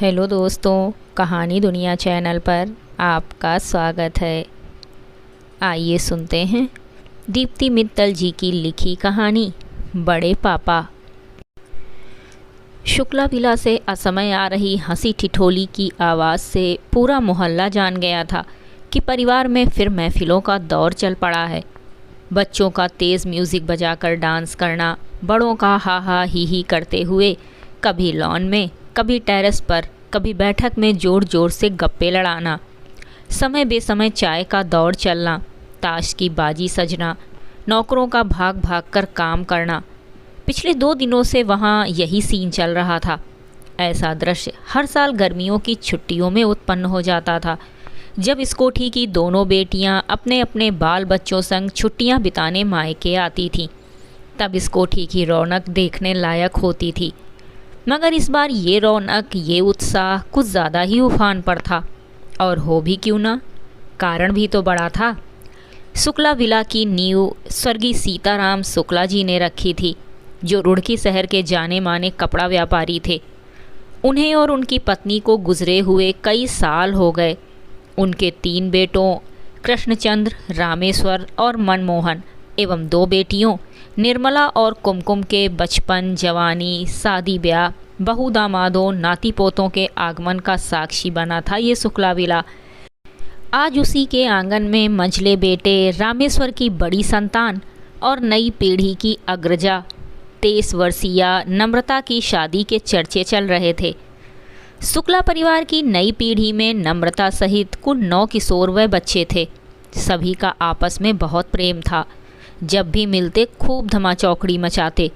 Hello दोस्तों, कहानी दुनिया चैनल पर आपका स्वागत है। आइए सुनते हैं दीप्ति मित्तल जी की लिखी कहानी बड़े पापा। शुक्ला विला से असमय आ रही हंसी ठिठोली की आवाज़ से पूरा मोहल्ला जान गया था कि परिवार में फिर महफिलों का दौर चल पड़ा है। बच्चों का तेज़ म्यूज़िक बजाकर डांस करना, बड़ों का हा हा ही ही करते हुए कभी लॉन में, कभी टेरेस पर, कभी बैठक में जोर जोर से गप्पे लड़ाना, समय बेसमय चाय का दौर चलना, ताश की बाजी सजना, नौकरों का भाग भाग कर काम करना। पिछले 2 दिनों से वहाँ यही सीन चल रहा था। ऐसा दृश्य हर साल गर्मियों की छुट्टियों में उत्पन्न हो जाता था, जब इस कोठी की दोनों बेटियाँ अपने अपने बाल बच्चों संग छुट्टियाँ बिताने मायके आती थीं। तब इस कोठी की रौनक देखने लायक होती थी। मगर इस बार ये रौनक, ये उत्साह कुछ ज़्यादा ही उफान पर था। और हो भी क्यों ना, कारण भी तो बड़ा था। शुक्ला विला की नींव स्वर्गीय सीताराम शुक्ला जी ने रखी थी, जो रुड़की शहर के जाने माने कपड़ा व्यापारी थे। उन्हें और उनकी पत्नी को गुजरे हुए कई साल हो गए। उनके 3 बेटों कृष्णचंद्र, रामेश्वर और मनमोहन एवं 2 बेटियों निर्मला और कुमकुम के बचपन, जवानी, शादी ब्याह, बहू दामादों, नाती पोतों के आगमन का साक्षी बना था ये शुक्ला विला। आज उसी के आंगन में मंझले बेटे रामेश्वर की बड़ी संतान और नई पीढ़ी की अग्रजा 23 वर्षीय नम्रता की शादी के चर्चे चल रहे थे। शुक्ला परिवार की नई पीढ़ी में नम्रता सहित कुल 9 किशोर व बच्चे थे। सभी का आपस में बहुत प्रेम था। जब भी मिलते खूब धमाचौकड़ी मचाते।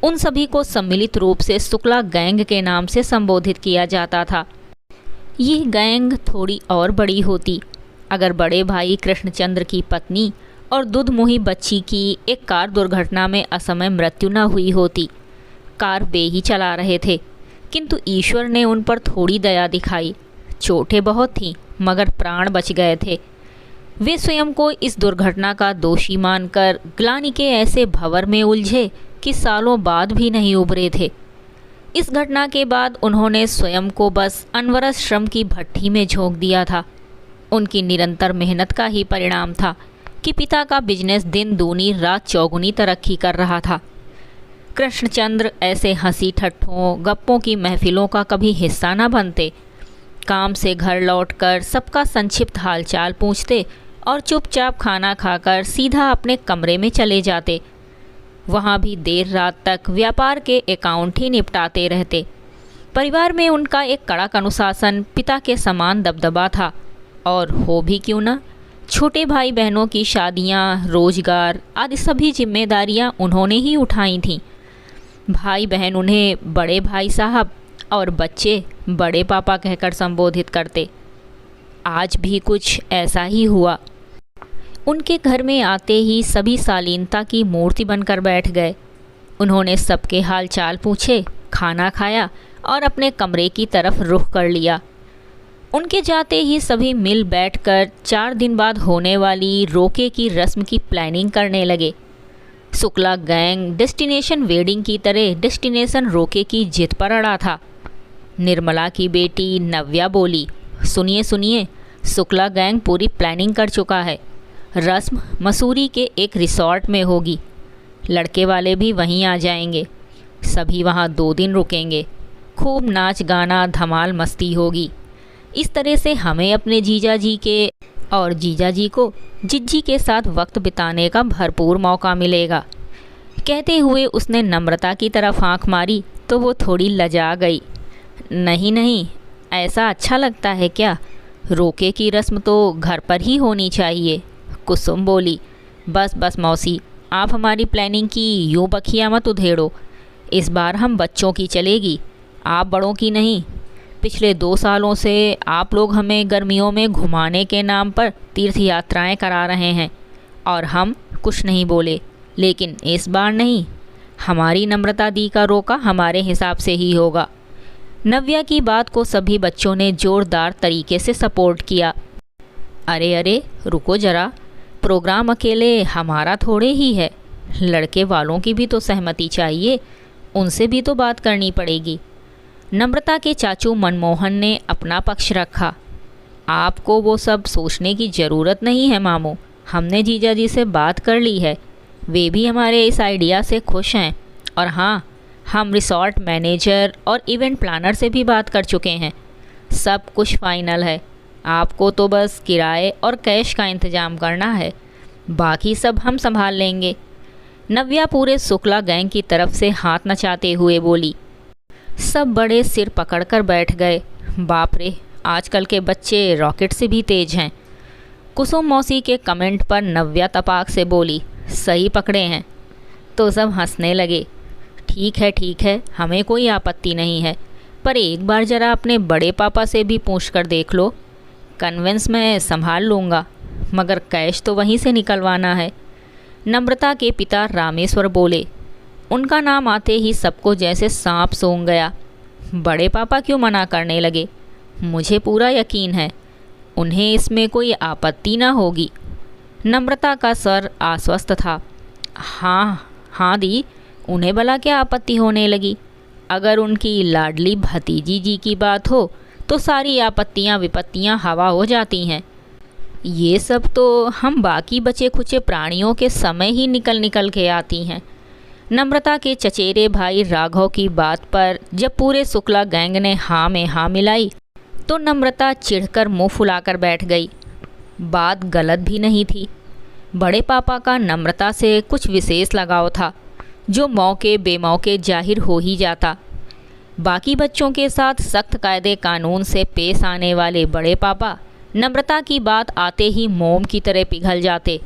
उन सभी को सम्मिलित रूप से शुक्ला गैंग के नाम से संबोधित किया जाता था। यह गैंग थोड़ी और बड़ी होती अगर बड़े भाई कृष्णचंद्र की पत्नी और दुधमुही बच्ची की एक कार दुर्घटना में असमय मृत्यु न हुई होती। कार वे ही चला रहे थे, किंतु ईश्वर ने उन पर थोड़ी दया दिखाई। चोटें बहुत थीं, मगर प्राण बच गए थे। वे स्वयं को इस दुर्घटना का दोषी मानकर ग्लानि के ऐसे भंवर में उलझे कि सालों बाद भी नहीं उभरे थे। इस घटना के बाद उन्होंने स्वयं को बस अनवरत श्रम की भट्ठी में झोंक दिया था। उनकी निरंतर मेहनत का ही परिणाम था कि पिता का बिजनेस दिन दूनी रात चौगुनी तरक्की कर रहा था। कृष्णचंद्र ऐसे हंसी ठट्ठों गप्पों की महफिलों का कभी हिस्सा न बनते। काम से घर लौटकर सबका संक्षिप्त हालचाल पूछते और चुपचाप खाना खाकर सीधा अपने कमरे में चले जाते। वहाँ भी देर रात तक व्यापार के अकाउंट ही निपटाते रहते। परिवार में उनका एक कड़क अनुशासन, पिता के समान दबदबा था। और हो भी क्यों ना, छोटे भाई बहनों की शादियाँ, रोजगार आदि सभी जिम्मेदारियाँ उन्होंने ही उठाई थीं। भाई बहन उन्हें बड़े भाई साहब और बच्चे बड़े पापा कहकर संबोधित करते। आज भी कुछ ऐसा ही हुआ। उनके घर में आते ही सभी शालीनता की मूर्ति बनकर बैठ गए। उन्होंने सबके हालचाल पूछे, खाना खाया और अपने कमरे की तरफ रुख कर लिया। उनके जाते ही सभी मिल बैठकर 4 दिन बाद होने वाली रोके की रस्म की प्लानिंग करने लगे। शुक्ला गैंग डेस्टिनेशन वेडिंग की तरह डेस्टिनेशन रोके की जिद पर अड़ा था। निर्मला की बेटी नव्या बोली, सुनिए सुनिए, शुक्ला गैंग पूरी प्लानिंग कर चुका है। रस्म मसूरी के एक रिसॉर्ट में होगी। लड़के वाले भी वहीं आ जाएंगे। सभी वहाँ 2 दिन रुकेंगे। खूब नाच गाना धमाल मस्ती होगी। इस तरह से हमें अपने जीजा जी के और जीजा जी को जिज्जी के साथ वक्त बिताने का भरपूर मौका मिलेगा। कहते हुए उसने नम्रता की तरफ आँख मारी तो वो थोड़ी लजा गई। नहीं नहीं, ऐसा अच्छा लगता है क्या? रोके की रस्म तो घर पर ही होनी चाहिए। कुसुम बोली, बस बस मौसी, आप हमारी प्लानिंग की यूँ बखिया मत उधेड़ो। इस बार हम बच्चों की चलेगी, आप बड़ों की नहीं। पिछले 2 सालों से आप लोग हमें गर्मियों में घुमाने के नाम पर तीर्थ यात्राएं करा रहे हैं और हम कुछ नहीं बोले, लेकिन इस बार नहीं। हमारी नम्रता दी का रोका हमारे हिसाब से ही होगा। नव्या की बात को सभी बच्चों ने जोरदार तरीके से सपोर्ट किया। अरे अरे रुको जरा, प्रोग्राम अकेले हमारा थोड़े ही है, लड़के वालों की भी तो सहमति चाहिए, उनसे भी तो बात करनी पड़ेगी। नम्रता के चाचू मनमोहन ने अपना पक्ष रखा। आपको वो सब सोचने की ज़रूरत नहीं है मामू, हमने जीजा जी से बात कर ली है, वे भी हमारे इस आइडिया से खुश हैं। और हाँ, हम रिसॉर्ट मैनेजर और इवेंट प्लानर से भी बात कर चुके हैं, सब कुछ फाइनल है। आपको तो बस किराए और कैश का इंतज़ाम करना है, बाकी सब हम संभाल लेंगे। नव्या पूरे शुक्ला गैंग की तरफ से हाथ नचाते हुए बोली। सब बड़े सिर पकड़कर बैठ गए। बाप रे, आजकल के बच्चे रॉकेट से भी तेज हैं। कुसुम मौसी के कमेंट पर नव्या तपाक से बोली, सही पकड़े हैं। तो सब हंसने लगे। ठीक है, हमें कोई आपत्ति नहीं है, पर एक बार ज़रा अपने बड़े पापा से भी पूछ कर देख लो। कन्वेंस मैं संभाल लूँगा, मगर कैश तो वहीं से निकलवाना है। नम्रता के पिता रामेश्वर बोले। उनका नाम आते ही सबको जैसे सांप सूंघ गया। बड़े पापा क्यों मना करने लगे? मुझे पूरा यकीन है उन्हें इसमें कोई आपत्ति ना होगी। नम्रता का सर आश्वस्त था। हाँ दी, उन्हें भला क्या आपत्ति होने लगी? अगर उनकी लाडली भतीजी जी की बात हो तो सारी आपत्तियाँ विपत्तियाँ हवा हो जाती हैं। ये सब तो हम बाकी बचे खुचे प्राणियों के समय ही निकल के आती हैं। नम्रता के चचेरे भाई राघव की बात पर जब पूरे शुक्ला गैंग ने हाँ में हाँ मिलाई तो नम्रता चिढ़कर मुंह फुलाकर बैठ गई। बात गलत भी नहीं थी। बड़े पापा का नम्रता से कुछ विशेष लगाव था, जो मौके बेमौके जाहिर हो ही जाता। बाकी बच्चों के साथ सख्त कायदे कानून से पेश आने वाले बड़े पापा नम्रता की बात आते ही मोम की तरह पिघल जाते।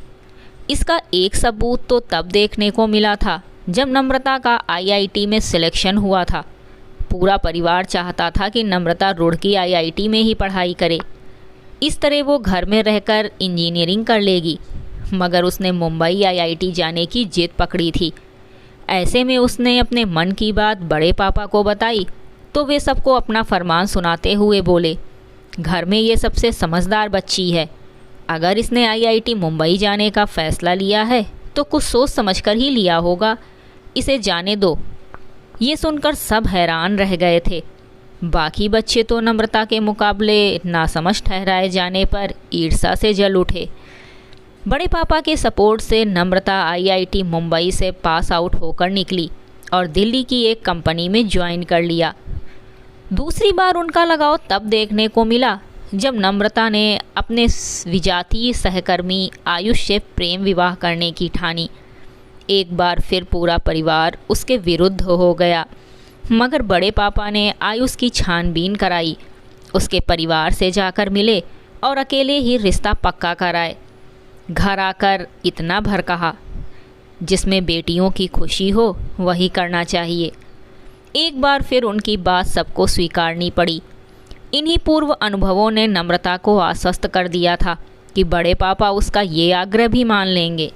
इसका एक सबूत तो तब देखने को मिला था जब नम्रता का आईआईटी में सिलेक्शन हुआ था। पूरा परिवार चाहता था कि नम्रता रुड़की आईआईटी में ही पढ़ाई करे, इस तरह वो घर में रहकर इंजीनियरिंग कर लेगी। मगर उसने मुंबई आईआईटी जाने की जिद पकड़ी थी। ऐसे में उसने अपने मन की बात बड़े पापा को बताई तो वे सबको अपना फरमान सुनाते हुए बोले, घर में ये सबसे समझदार बच्ची है, अगर इसने आईआईटी मुंबई जाने का फ़ैसला लिया है तो कुछ सोच समझकर ही लिया होगा, इसे जाने दो। ये सुनकर सब हैरान रह गए थे। बाकी बच्चे तो नम्रता के मुकाबले नासमझ ठहराए जाने पर ईर्ष्या से जल उठे। बड़े पापा के सपोर्ट से नम्रता आईआईटी मुंबई से पास आउट होकर निकली और दिल्ली की एक कंपनी में ज्वाइन कर लिया। दूसरी बार उनका लगाव तब देखने को मिला जब नम्रता ने अपने विजातीय सहकर्मी आयुष से प्रेम विवाह करने की ठानी। एक बार फिर पूरा परिवार उसके विरुद्ध हो गया, मगर बड़े पापा ने आयुष की छानबीन कराई, उसके परिवार से जाकर मिले और अकेले ही रिश्ता पक्का कराए। घर आकर इतना भर कहा, जिसमें बेटियों की खुशी हो वही करना चाहिए। एक बार फिर उनकी बात सबको स्वीकारनी पड़ी। इन्हीं पूर्व अनुभवों ने नम्रता को आश्वस्त कर दिया था कि बड़े पापा उसका ये आग्रह भी मान लेंगे,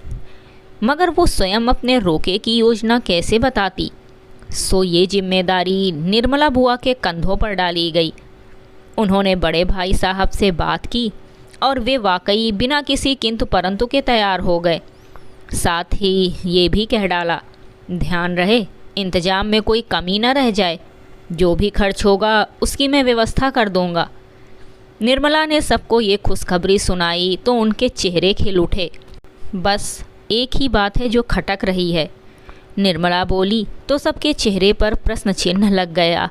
मगर वो स्वयं अपने रोके की योजना कैसे बताती? सो ये जिम्मेदारी निर्मला बुआ के कंधों पर डाली गई। उन्होंने बड़े भाई साहब से बात की और वे वाकई बिना किसी किंतु परंतु के तैयार हो गए। साथ ही ये भी कह डाला, ध्यान रहे इंतजाम में कोई कमी न रह जाए, जो भी खर्च होगा उसकी मैं व्यवस्था कर दूंगा। निर्मला ने सबको ये खुशखबरी सुनाई तो उनके चेहरे खिल उठे। बस एक ही बात है जो खटक रही है, निर्मला बोली तो सबके चेहरे पर प्रश्न चिन्ह लग गया।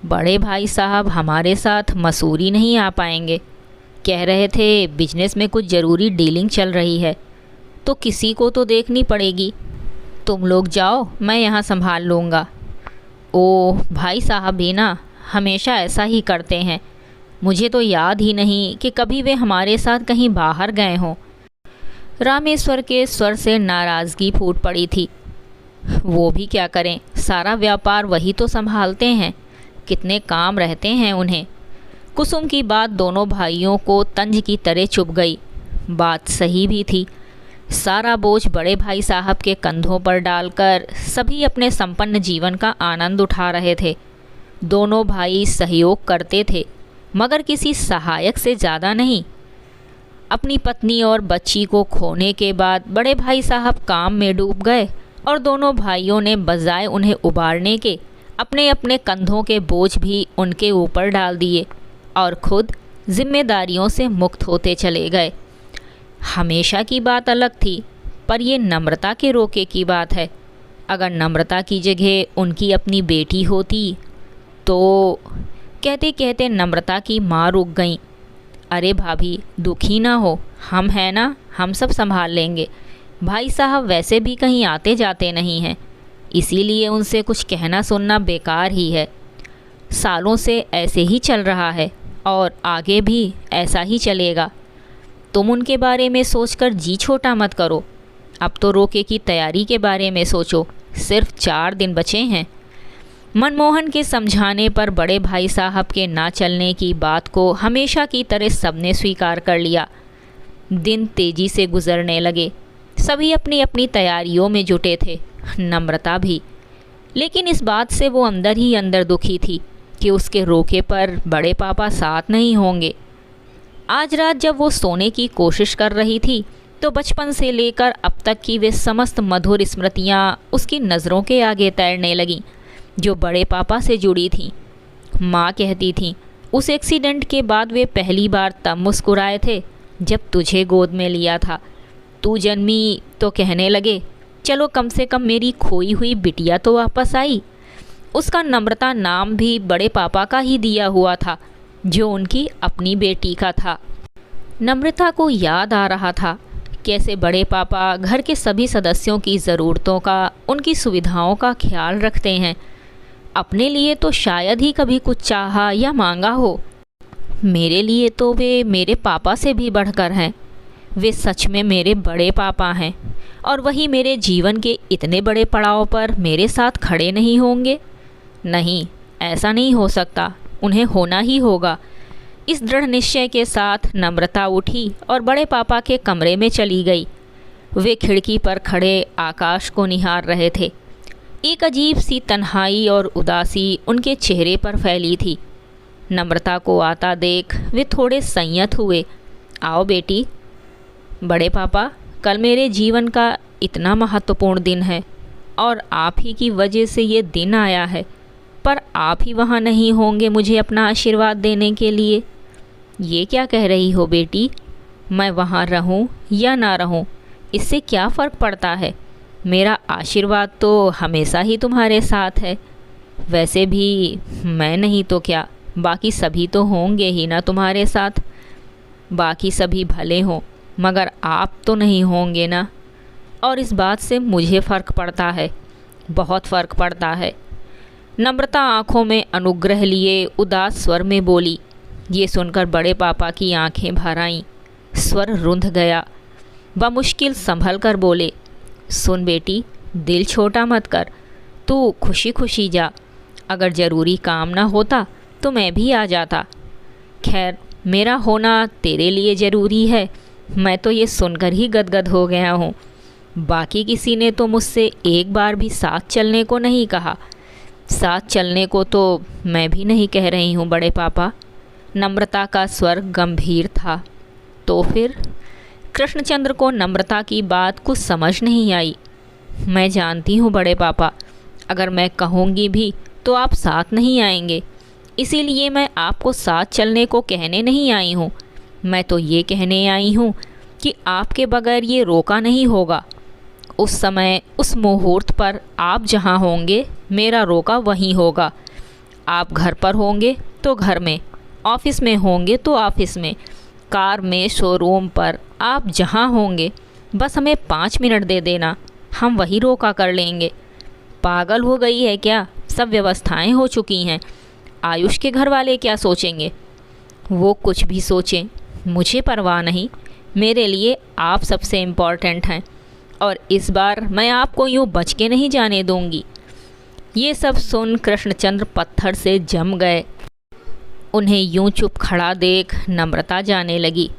बड़े भाई साहब हमारे साथ मसूरी नहीं आ पाएंगे, कह रहे थे बिजनेस में कुछ ज़रूरी डीलिंग चल रही है, तो किसी को तो देखनी पड़ेगी। तुम लोग जाओ, मैं यहाँ संभाल लूँगा। ओह, भाई साहब भी ना हमेशा ऐसा ही करते हैं, मुझे तो याद ही नहीं कि कभी वे हमारे साथ कहीं बाहर गए हों। रामेश्वर के स्वर से नाराज़गी फूट पड़ी थी। वो भी क्या करें, सारा व्यापार वही तो संभालते हैं, कितने काम रहते हैं उन्हें। कुसुम की बात दोनों भाइयों को तंज की तरह चुभ गई। बात सही भी थी। सारा बोझ बड़े भाई साहब के कंधों पर डालकर सभी अपने संपन्न जीवन का आनंद उठा रहे थे। दोनों भाई सहयोग करते थे, मगर किसी सहायक से ज़्यादा नहीं। अपनी पत्नी और बच्ची को खोने के बाद बड़े भाई साहब काम में डूब गए और दोनों भाइयों ने बजाय उन्हें उबारने के अपने अपने कंधों के बोझ भी उनके ऊपर डाल दिए और खुद जिम्मेदारियों से मुक्त होते चले गए। हमेशा की बात अलग थी, पर ये नम्रता के रोके की बात है। अगर नम्रता की जगह उनकी अपनी बेटी होती तो। कहते कहते नम्रता की माँ रुक गई। अरे भाभी, दुखी ना हो, हम हैं ना, हम सब संभाल लेंगे। भाई साहब वैसे भी कहीं आते जाते नहीं हैं, इसीलिए उनसे कुछ कहना सुनना बेकार ही है। सालों से ऐसे ही चल रहा है और आगे भी ऐसा ही चलेगा। तुम उनके बारे में सोचकर जी छोटा मत करो। अब तो रोके की तैयारी के बारे में सोचो, सिर्फ 4 दिन बचे हैं। मनमोहन के समझाने पर बड़े भाई साहब के ना चलने की बात को हमेशा की तरह सबने स्वीकार कर लिया। दिन तेजी से गुजरने लगे। सभी अपनी अपनी तैयारियों में जुटे थे, नम्रता भी। लेकिन इस बात से वो अंदर ही अंदर दुखी थी कि उसके रोके पर बड़े पापा साथ नहीं होंगे। आज रात जब वो सोने की कोशिश कर रही थी तो बचपन से लेकर अब तक की वे समस्त मधुर स्मृतियाँ उसकी नज़रों के आगे तैरने लगीं, जो बड़े पापा से जुड़ी थीं। माँ कहती थीं, उस एक्सीडेंट के बाद वे पहली बार तब मुस्कुराए थे जब तुझे गोद में लिया था। तू जन्मी तो कहने लगे, चलो कम से कम मेरी खोई हुई बिटिया तो वापस आई। उसका नम्रता नाम भी बड़े पापा का ही दिया हुआ था, जो उनकी अपनी बेटी का था। नम्रता को याद आ रहा था कैसे बड़े पापा घर के सभी सदस्यों की ज़रूरतों का, उनकी सुविधाओं का ख्याल रखते हैं। अपने लिए तो शायद ही कभी कुछ चाहा या मांगा हो। मेरे लिए तो वे मेरे पापा से भी बढ़कर हैं। वे सच में मेरे बड़े पापा हैं और वही मेरे जीवन के इतने बड़े पड़ाव पर मेरे साथ खड़े नहीं होंगे। नहीं, ऐसा नहीं हो सकता, उन्हें होना ही होगा। इस दृढ़ निश्चय के साथ नम्रता उठी और बड़े पापा के कमरे में चली गई। वे खिड़की पर खड़े आकाश को निहार रहे थे। एक अजीब सी तन्हाई और उदासी उनके चेहरे पर फैली थी। नम्रता को आता देख वे थोड़े संयत हुए। आओ बेटी। बड़े पापा, कल मेरे जीवन का इतना महत्वपूर्ण दिन है और आप ही की वजह से ये दिन आया है, पर आप ही वहाँ नहीं होंगे मुझे अपना आशीर्वाद देने के लिए। ये क्या कह रही हो बेटी? मैं वहाँ रहूँ या ना रहूँ, इससे क्या फ़र्क पड़ता है? मेरा आशीर्वाद तो हमेशा ही तुम्हारे साथ है। वैसे भी मैं नहीं तो क्या, बाकी सभी तो होंगे ही ना तुम्हारे साथ। बाकी सभी भले हों, मगर आप तो नहीं होंगे ना। और इस बात से मुझे फ़र्क पड़ता है, बहुत फ़र्क पड़ता है। नम्रता आँखों में अनुग्रह लिए उदास स्वर में बोली। ये सुनकर बड़े पापा की आंखें भर आईं, स्वर रुंध गया। बमुश्किल संभल कर बोले, सुन बेटी, दिल छोटा मत कर, तू खुशी खुशी जा। अगर ज़रूरी काम ना होता तो मैं भी आ जाता। खैर, मेरा होना तेरे लिए ज़रूरी है, मैं तो ये सुनकर ही गदगद हो गया हूँ। बाकी किसी ने तो मुझसे एक बार भी साथ चलने को नहीं कहा। साथ चलने को तो मैं भी नहीं कह रही हूँ बड़े पापा। नम्रता का स्वर गंभीर था। तो फिर? कृष्णचंद्र को नम्रता की बात कुछ समझ नहीं आई। मैं जानती हूँ बड़े पापा, अगर मैं कहूँगी भी तो आप साथ नहीं आएंगे, इसीलिए मैं आपको साथ चलने को कहने नहीं आई हूँ। मैं तो ये कहने आई हूँ कि आपके बगैर ये रोका नहीं होगा। उस समय, उस मुहूर्त पर आप जहाँ होंगे, मेरा रोका वहीं होगा। आप घर पर होंगे तो घर में, ऑफिस में होंगे तो ऑफिस में, कार में, शोरूम पर, आप जहाँ होंगे बस हमें 5 मिनट दे देना, हम वही रोका कर लेंगे। पागल हो गई है क्या? सब व्यवस्थाएं हो चुकी हैं। आयुष के घर वाले क्या सोचेंगे? वो कुछ भी सोचें, मुझे परवाह नहीं। मेरे लिए आप सबसे इम्पॉर्टेंट हैं और इस बार मैं आपको यूँ बच के नहीं जाने दूंगी। ये सब सुन कृष्णचंद्र पत्थर से जम गए। उन्हें यूं चुप खड़ा देख नम्रता जाने लगी।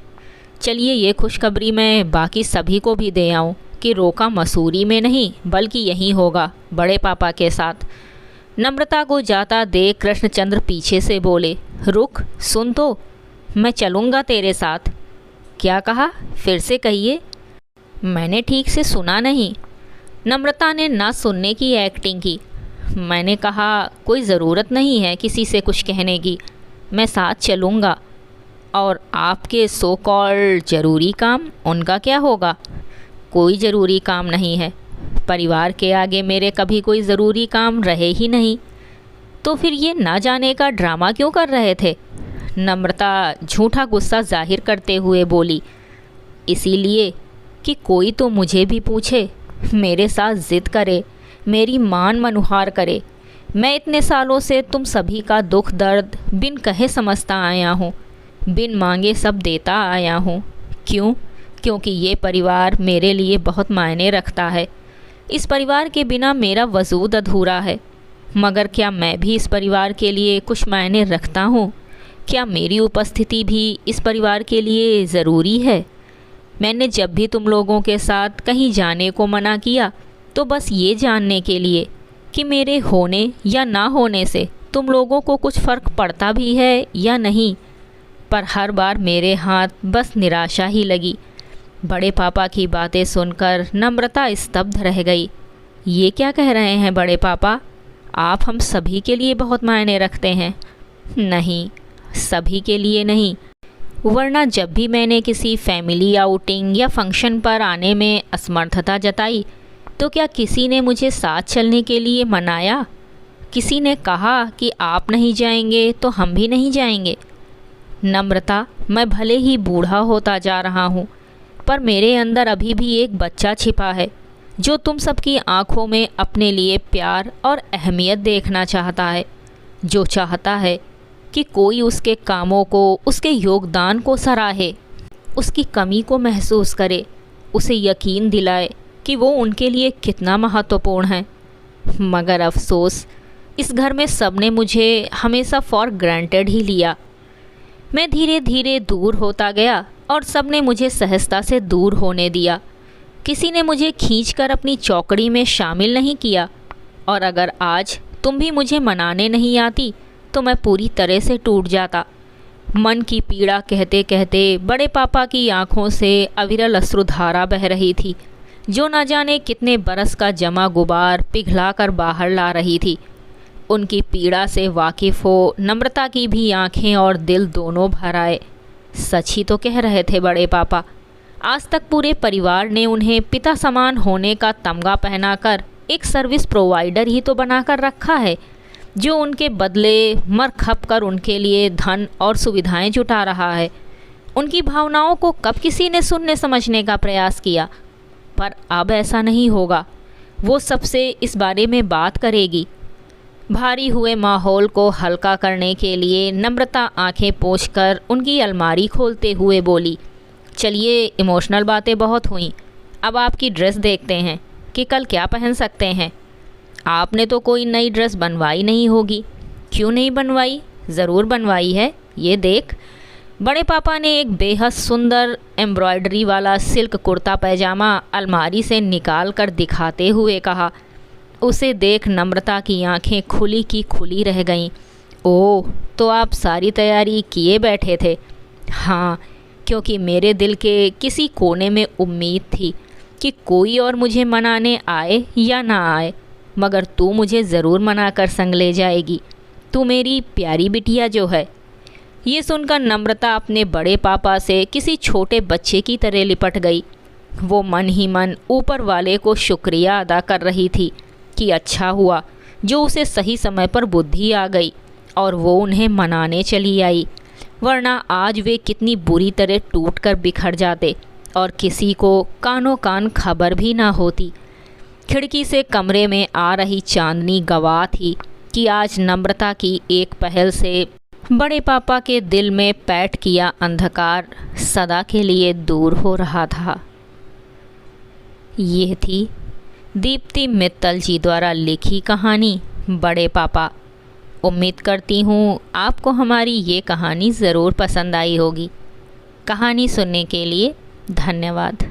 चलिए, ये खुशखबरी मैं बाकी सभी को भी दे आऊँ कि रोका मसूरी में नहीं बल्कि यहीं होगा, बड़े पापा के साथ। नम्रता को जाता देख कृष्णचंद्र पीछे से बोले, रुक, सुन तो, मैं चलूँगा तेरे साथ। क्या कहा? फिर से कहिए। मैंने ठीक से सुना नहीं। नम्रता ने ना सुनने की एक्टिंग की। मैंने कहा कोई ज़रूरत नहीं है किसी से कुछ कहने की, मैं साथ चलूँगा। और आपके सो कॉल्ड ज़रूरी काम, उनका क्या होगा? कोई ज़रूरी काम नहीं है। परिवार के आगे मेरे कभी कोई ज़रूरी काम रहे ही नहीं। तो फिर ये ना जाने का ड्रामा क्यों कर रहे थे? नम्रता झूठा गुस्सा जाहिर करते हुए बोली, इसीलिए कि कोई तो मुझे भी पूछे, मेरे साथ ज़िद करे, मेरी मान मनुहार करे। मैं इतने सालों से तुम सभी का दुख दर्द बिन कहे समझता आया हूँ, बिन मांगे सब देता आया हूँ। क्यों? क्योंकि ये परिवार मेरे लिए बहुत मायने रखता है। इस परिवार के बिना मेरा वजूद अधूरा है। मगर क्या मैं भी इस परिवार के लिए कुछ मायने रखता हूँ? क्या मेरी उपस्थिति भी इस परिवार के लिए ज़रूरी है? मैंने जब भी तुम लोगों के साथ कहीं जाने को मना किया तो बस ये जानने के लिए कि मेरे होने या ना होने से तुम लोगों को कुछ फ़र्क पड़ता भी है या नहीं। पर हर बार मेरे हाथ बस निराशा ही लगी। बड़े पापा की बातें सुनकर नम्रता स्तब्ध रह गई। ये क्या कह रहे हैं बड़े पापा? आप हम सभी के लिए बहुत मायने रखते हैं। नहीं, सभी के लिए नहीं, वरना जब भी मैंने किसी फैमिली आउटिंग या फंक्शन पर आने में असमर्थता जताई तो क्या किसी ने मुझे साथ चलने के लिए मनाया? किसी ने कहा कि आप नहीं जाएंगे तो हम भी नहीं जाएंगे? नम्रता, मैं भले ही बूढ़ा होता जा रहा हूँ, पर मेरे अंदर अभी भी एक बच्चा छिपा है जो तुम सबकी आंखों में अपने लिए प्यार और अहमियत देखना चाहता है, जो चाहता है कि कोई उसके कामों को, उसके योगदान को सराहे, उसकी कमी को महसूस करे, उसे यकीन दिलाए कि वो उनके लिए कितना महत्वपूर्ण है। मगर अफसोस, इस घर में सबने मुझे हमेशा फॉर ग्रांटेड ही लिया। मैं धीरे धीरे दूर होता गया और सबने मुझे सहजता से दूर होने दिया। किसी ने मुझे खींचकर अपनी चौकड़ी में शामिल नहीं किया। और अगर आज तुम भी मुझे मनाने नहीं आती तो मैं पूरी तरह से टूट जाता। मन की पीड़ा कहते कहते बड़े पापा की आंखों से अविरल अश्रुधारा बह रही थी, जो न जाने कितने बरस का जमा गुबार पिघला कर बाहर ला रही थी। उनकी पीड़ा से वाकिफ़ हो नम्रता की भी आंखें और दिल दोनों भर आए। सच ही तो कह रहे थे बड़े पापा। आज तक पूरे परिवार ने उन्हें पिता समान होने का तमगा पहनाकर एक सर्विस प्रोवाइडर ही तो बनाकर रखा है, जो उनके बदले मर खप कर उनके लिए धन और सुविधाएं जुटा रहा है। उनकी भावनाओं को कब किसी ने सुनने समझने का प्रयास किया? पर अब ऐसा नहीं होगा। वो सबसे इस बारे में बात करेगी। भारी हुए माहौल को हल्का करने के लिए नम्रता आंखें पोंछकर उनकी अलमारी खोलते हुए बोली, चलिए, इमोशनल बातें बहुत हुई, अब आपकी ड्रेस देखते हैं कि कल क्या पहन सकते हैं। आपने तो कोई नई ड्रेस बनवाई नहीं होगी। क्यों नहीं बनवाई? ज़रूर बनवाई है, ये देख। बड़े पापा ने एक बेहद सुंदर एम्ब्रॉयडरी वाला सिल्क कुर्ता पैजामा अलमारी से निकाल कर दिखाते हुए कहा। उसे देख नम्रता की आंखें खुली की खुली रह गईं। ओह, तो आप सारी तैयारी किए बैठे थे? हाँ, क्योंकि मेरे दिल के किसी कोने में उम्मीद थी कि कोई और मुझे मनाने आए या ना आए, मगर तू मुझे ज़रूर मना कर संग ले जाएगी। तू मेरी प्यारी बिटिया जो है। ये सुनकर नम्रता अपने बड़े पापा से किसी छोटे बच्चे की तरह लिपट गई। वो मन ही मन ऊपर वाले को शुक्रिया अदा कर रही थी कि अच्छा हुआ जो उसे सही समय पर बुद्धि आ गई और वो उन्हें मनाने चली आई, वरना आज वे कितनी बुरी तरह टूट कर बिखर जाते और किसी को कानों कान खबर भी ना होती। खिड़की से कमरे में आ रही चांदनी गवाह थी कि आज नम्रता की एक पहल से बड़े पापा के दिल में पैठ किया अंधकार सदा के लिए दूर हो रहा था। ये थी दीप्ति मित्तल जी द्वारा लिखी कहानी बड़े पापा। उम्मीद करती हूँ आपको हमारी ये कहानी ज़रूर पसंद आई होगी। कहानी सुनने के लिए धन्यवाद।